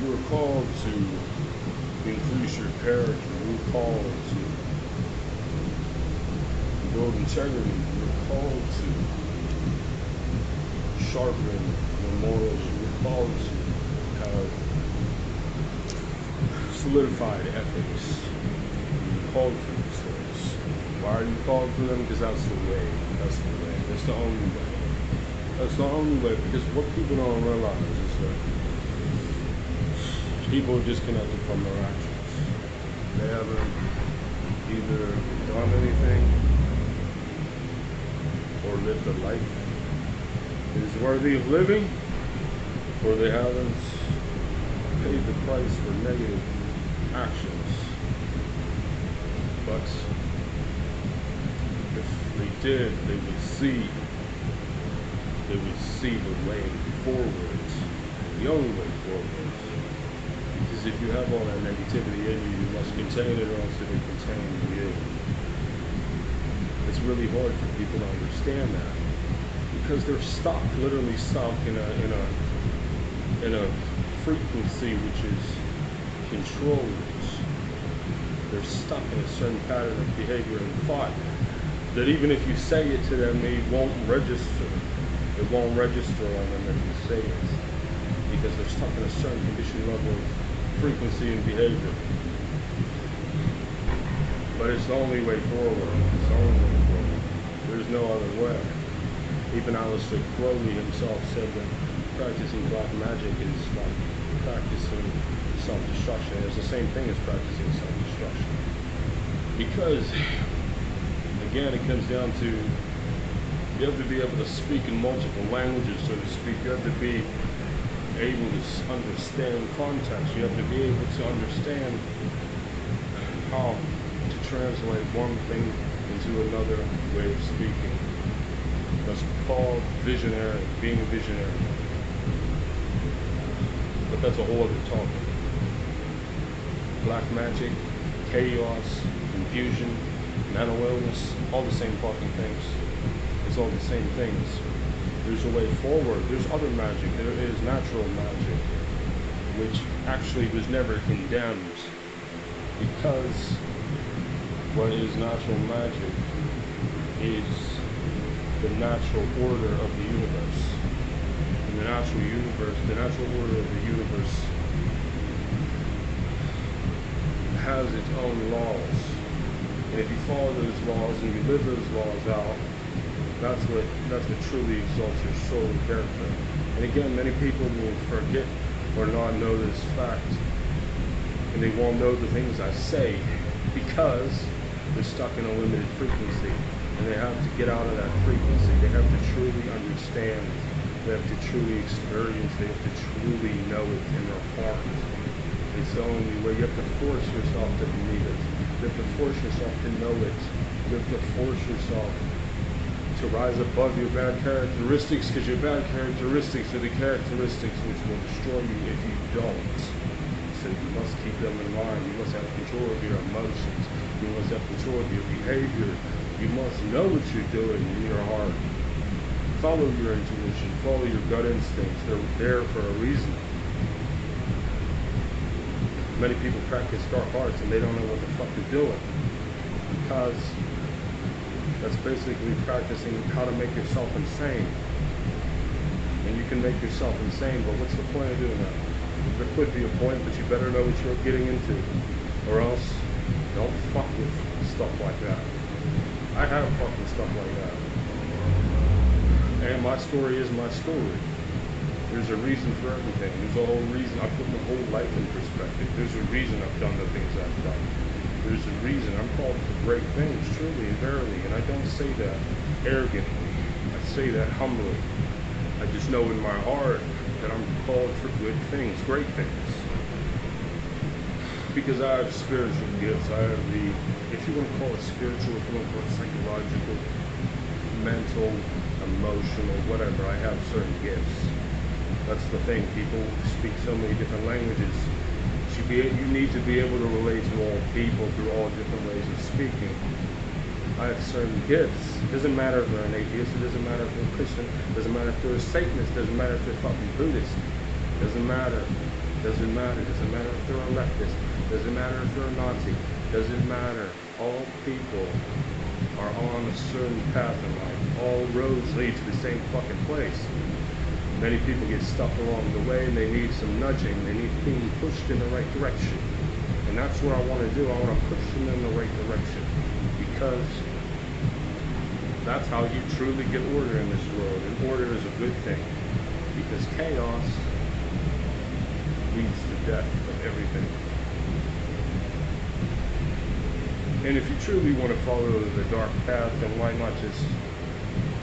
You are called to increase your character. You're called to build integrity. You're called to sharpen your morals. You're called to have solidified ethics. You're called for these things. Why are you called for them? Because that's the way. That's the way. That's the only way. That's the only way. Because what people don't realize is that people are disconnected from their actions. They haven't either done anything or lived a life that is worthy of living, or they haven't paid the price for negative actions. But if they did, they would see the way forward, the only way forward. Because if you have all that negativity in you, you must contain it or else it will contain you. It's really hard for people to understand that because they're stuck, literally stuck in a frequency which is controlled. They're stuck in a certain pattern of behavior and thought that even if you say it to them, they won't register. It won't register on them if you say it because they're stuck in a certain conditioned level of frequency and behavior. But it's the only way forward. It's the only way forward. There's no other way. Even Aleister Crowley himself said that practicing black magic is like practicing self-destruction. It's the same thing as practicing self-destruction. Because, again, it comes down to you have to be able to speak in multiple languages, so to speak. You have to be able to understand context. You have to be able to understand how to translate one thing into another way of speaking. That's called visionary, being a visionary. But that's a whole other topic. Black magic, chaos, confusion, mental illness, all the same fucking things. It's all the same things. There's a way forward. There's other magic. There is natural magic, which actually was never condemned because what is natural magic is the natural order of the universe. And the natural order of the universe has its own laws. And if you follow those laws and you live those laws out, that's what truly exalts your soul and character. And again, many people will forget or not know this fact, and they won't know the things I say because they're stuck in a limited frequency, and they have to get out of that frequency. They have to truly understand. They have to truly experience. They have to truly know it in their heart. It's the only way. You have to force yourself to believe it. You have to force yourself to know it. You have to force yourself to rise above your bad characteristics, because your bad characteristics are the characteristics which will destroy you if you don't. So you must keep them in mind. You must have control of your emotions. You must have control of your behavior. You must know what you're doing in your heart. Follow your intuition. Follow your gut instincts. They're there for a reason. Many people practice dark arts and they don't know what the fuck they're doing, because that's basically practicing how to make yourself insane. And you can make yourself insane, but what's the point of doing that? There could be a point, but you better know what you're getting into, or else don't fuck with stuff like that. I have fucking stuff like that. And my story is my story. There's a reason for everything. There's a whole reason. I put my whole life in perspective. There's a reason I've done the things I've done. There's a reason I'm called for great things, truly and verily. And I don't say that arrogantly. I say that humbly. I just know in my heart that I'm called for good things, great things. Because I have spiritual gifts. I have the, if you want to call it spiritual, if you want to call it psychological, mental, emotional, whatever, I have certain gifts. That's the thing. People speak so many different languages. You need to be able to relate to all people through all different ways of speaking. I have certain gifts. It doesn't matter if they're an atheist. It doesn't matter if they're a Christian. It doesn't matter if they're a Satanist. It doesn't matter if they're fucking Buddhist. It doesn't matter. Doesn't matter. Doesn't matter if they're a leftist. Doesn't matter if they're a Nazi. Doesn't matter. All people are on a certain path in life. All roads lead to the same fucking place. Many people get stuck along the way and they need some nudging. They need being pushed in the right direction. And that's what I want to do. I want to push them in the right direction. Because that's how you truly get order in this world. And order is a good thing. Because chaos leads to death of everything. And if you truly want to follow the dark path, then why not just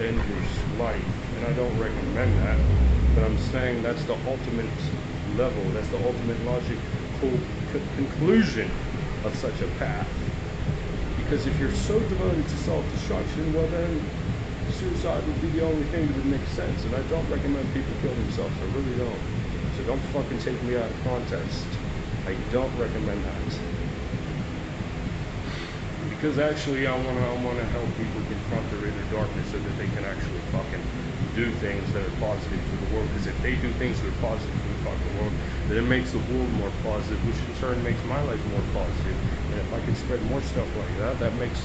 end your life? And I don't recommend that, but I'm saying that's the ultimate level, that's the ultimate logical conclusion of such a path. Because if you're so devoted to self-destruction, well then suicide would be the only thing that would make sense. And I don't recommend people kill themselves, I really don't. So don't fucking take me out of context. I don't recommend that. Because actually I wanna help people confront their inner darkness so that they can actually fucking do things that are positive for the world. Because if they do things that are positive for the fucking world, then it makes the world more positive, which in turn makes my life more positive. And if I can spread more stuff like that, that makes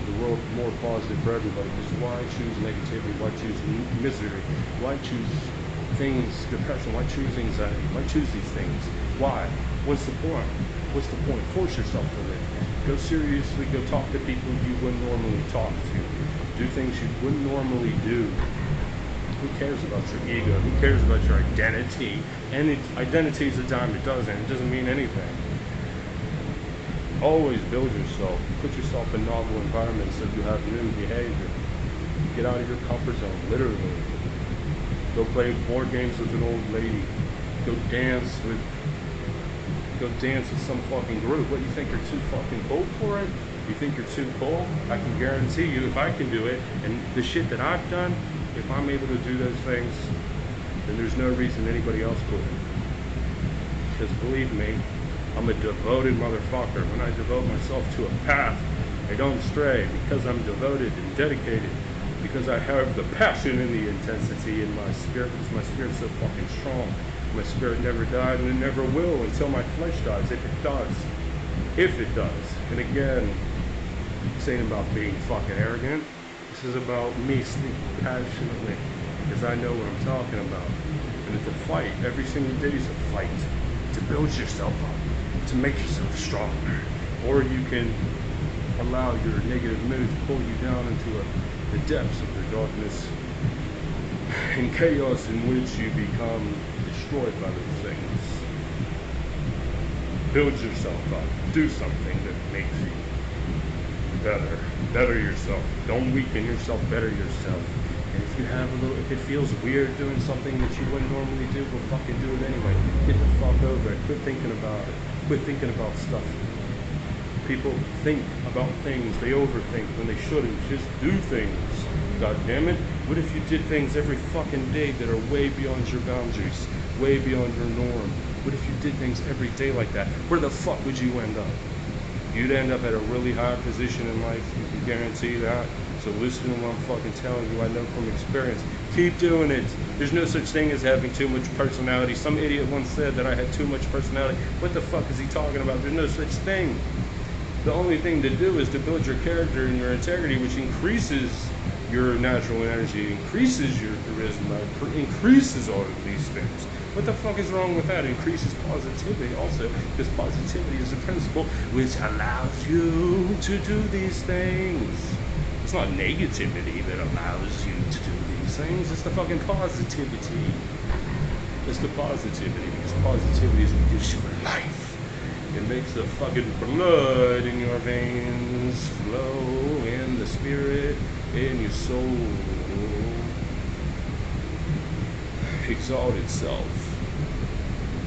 the world more positive for everybody. Because why choose negativity? Why choose misery? Why choose things, depression? Why choose anxiety? Why choose these things? Why? What's the point? What's the point? Force yourself to live. Go seriously, go talk to people you wouldn't normally talk to. Do things you wouldn't normally do. Who cares about your ego? Who cares about your identity? And identity is a dime a dozen. It doesn't mean anything. Always build yourself. Put yourself in novel environments so you have new behavior. Get out of your comfort zone, literally. Go play board games with an old lady. Go dance with some fucking group. What, you think you're too fucking cool for it? You think you're too cool? I can guarantee you, if I can do it, and the shit that I've done, if I'm able to do those things, then there's no reason anybody else could. Because believe me, I'm a devoted motherfucker. When I devote myself to a path, I don't stray, because I'm devoted and dedicated, because I have the passion and the intensity in my spirit, because my spirit's so fucking strong. My spirit never died, and it never will until my flesh dies, if it does. If it does. And again, this ain't about being fucking arrogant. This is about me speaking passionately, because I know what I'm talking about. And it's a fight. Every single day is a fight. To build yourself up. To make yourself stronger. Or you can allow your negative mood to pull you down into the depths of the darkness and chaos in which you become destroyed by those things. Build yourself up. Do something that makes you better. Better yourself. Don't weaken yourself. Better yourself. And if it feels weird doing something that you wouldn't normally do, well, fucking do it anyway. Get the fuck over it. Quit thinking about it. Quit thinking about stuff. People think about things. They overthink when they shouldn't. Just do things. God damn it. What if you did things every fucking day that are way beyond your boundaries? Way beyond your norm? What if you did things every day like that? Where the fuck would you end up? You'd end up at a really high position in life. You can guarantee that. So listen to what I'm fucking telling you. I know from experience. Keep doing it. There's no such thing as having too much personality. Some idiot once said that I had too much personality. What the fuck is he talking about? There's no such thing. The only thing to do is to build your character and your integrity, which increases your natural energy, increases your charisma, increases all of these things. What the fuck is wrong with that? It increases positivity also, because positivity is a principle which allows you to do these things. It's not negativity that allows you to do these things, it's the fucking positivity. It's the positivity, because positivity is what gives you life. It makes the fucking blood in your veins flow, in the spirit, in your soul, exalt itself.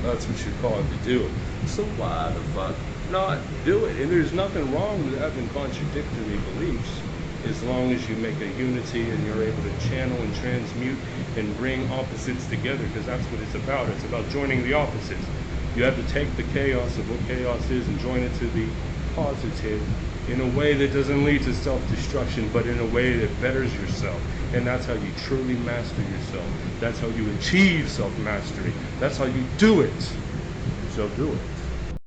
That's what you're called to do. So why the fuck not do it? And there's nothing wrong with having contradictory beliefs, as long as you make a unity and you're able to channel and transmute and bring opposites together, because that's what it's about. It's about joining the opposites. You have to take the chaos of what chaos is and join it to the positive in a way that doesn't lead to self-destruction, but in a way that betters yourself. And that's how you truly master yourself. That's how you achieve self-mastery. That's how you do it. so do it.